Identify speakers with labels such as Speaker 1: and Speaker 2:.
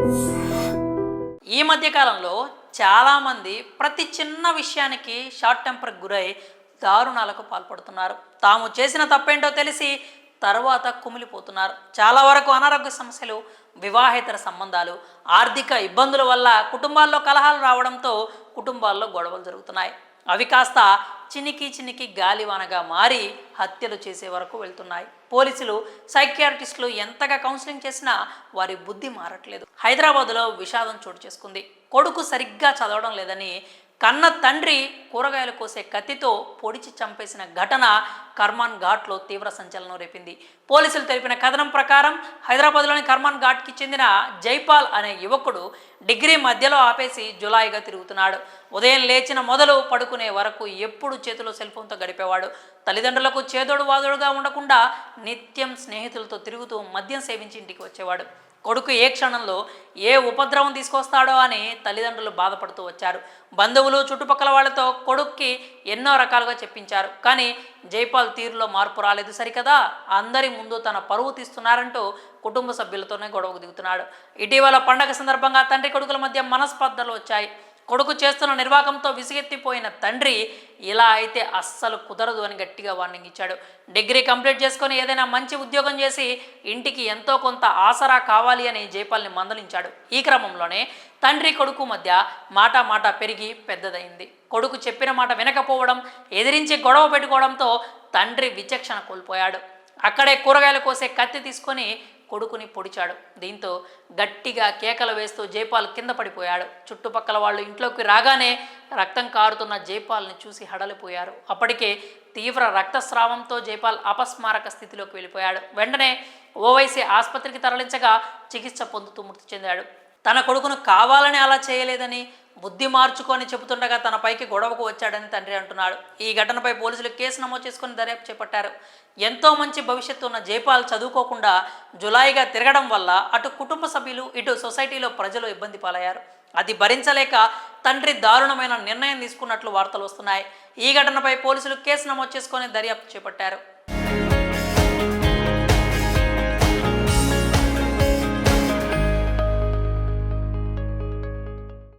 Speaker 1: ఈ మధ్య కాలంలో చాలామంది ప్రతి చిన్న విషయానికి షార్ట్ టెంపర్కి గురై దారుణాలకు పాల్పడుతున్నారు. తాము చేసిన తప్పేంటో తెలిసి తర్వాత కుమిలిపోతున్నారు. చాలా వరకు అనారోగ్య సమస్యలు, వివాహేతర సంబంధాలు, ఆర్థిక ఇబ్బందుల వల్ల కుటుంబాల్లో కలహాలు రావడంతో కుటుంబాల్లో గొడవలు జరుగుతున్నాయి. అవి కాస్త చినికి గాలివానగా మారి హత్యలు చేసే వరకు వెళ్తున్నాయి. పోలీసులు, సైకియాట్రిస్టులు ఎంతగా కౌన్సిలింగ్ చేసినా వారి బుద్ధి మారట్లేదు. హైదరాబాద్లో విషాదం చోటు చేసుకుంది. కొడుకు సరిగ్గా చదవడం లేదని కన్న తండ్రి కూరగాయలు కోసే కత్తితో పొడిచి చంపేసిన ఘటన కర్మాన్ ఘాట్లో తీవ్ర సంచలనం రేపింది. పోలీసులు తెలిపిన కథనం ప్రకారం హైదరాబాద్లోని కర్మాన్ ఘాట్కి చెందిన జైపాల్ అనే యువకుడు డిగ్రీ మధ్యలో ఆపేసి జులాయిగా తిరుగుతున్నాడు. ఉదయం లేచిన మొదలు పడుకునే వరకు ఎప్పుడు చేతిలో సెల్ ఫోన్తో గడిపేవాడు. తల్లిదండ్రులకు చేదోడు వాదోడుగా ఉండకుండా నిత్యం స్నేహితులతో తిరుగుతూ మద్యం సేవించి ఇంటికి వచ్చేవాడు. కొడుకు ఏ క్షణంలో ఏ ఉపద్రవం తీసుకొస్తాడో అని తల్లిదండ్రులు బాధపడుతూ వచ్చారు. బంధువులు, చుట్టుపక్కల వాళ్లతో కొడుక్కి ఎన్నో రకాలుగా చెప్పించారు. కానీ జైపాల్ తీరులో మార్పు రాలేదు. సరికదా, అందరి ముందు తన పరువు తీస్తున్నారంటూ కుటుంబ సభ్యులతోనే గొడవకు దిగుతున్నాడు. ఇటీవల పండగ సందర్భంగా తండ్రి కొడుకుల మధ్య మనస్పర్ధలు వచ్చాయి. కొడుకు చేస్తున్న నిర్వాకంతో విసిగెత్తిపోయిన తండ్రి ఇలా అయితే అస్సలు కుదరదు అని గట్టిగా వార్నింగ్ ఇచ్చాడు. డిగ్రీ కంప్లీట్ చేసుకొని ఏదైనా మంచి ఉద్యోగం చేసి ఇంటికి ఎంతో కొంత ఆసరా కావాలి అని జైపాల్ని మందలించాడు. ఈ క్రమంలోనే తండ్రి కొడుకు మధ్య మాట పెరిగి పెద్దదైంది. కొడుకు చెప్పిన మాట వినకపోవడం, ఎదిరించి గొడవ పెట్టుకోవడంతో తండ్రి విచక్షణ కోల్పోయాడు. అక్కడే కూరగాయలు కోసే కత్తి తీసుకొని కొడుకుని పొడిచాడు. దీంతో గట్టిగా కేకలు వేస్తూ జైపాల్ కింద పడిపోయాడు. చుట్టుపక్కల వాళ్ళు ఇంట్లోకి రాగానే రక్తం కారుతున్న జైపాల్ని చూసి హడలిపోయారు. అప్పటికే తీవ్ర రక్తస్రావంతో జైపాల్ అపస్మారక స్థితిలోకి వెళ్ళిపోయాడు. వెంటనే ఓవైసీ ఆసుపత్రికి తరలించగా చికిత్స పొందుతూ మృతి చెందాడు. తన కొడుకును కావాలని అలా చేయలేదని, బుద్ధి మార్చుకొని చెబుతుండగా తన పైకి గొడవకు వచ్చాడని తండ్రి అంటున్నాడు. ఈ ఘటనపై పోలీసులు కేసు నమోదు చేసుకుని దర్యాప్తు చేపట్టారు. ఎంతో మంచి భవిష్యత్తు ఉన్న జైపాల్ చదువుకోకుండా జులాయిగా తిరగడం వల్ల అటు కుటుంబ సభ్యులు, ఇటు సొసైటీలో ప్రజలు ఇబ్బంది పాలయ్యారు. అది భరించలేక తండ్రి దారుణమైన నిర్ణయం తీసుకున్నట్లు వార్తలు వస్తున్నాయి. ఈ ఘటనపై పోలీసులు కేసు నమోదు చేసుకొని దర్యాప్తు చేపట్టారు.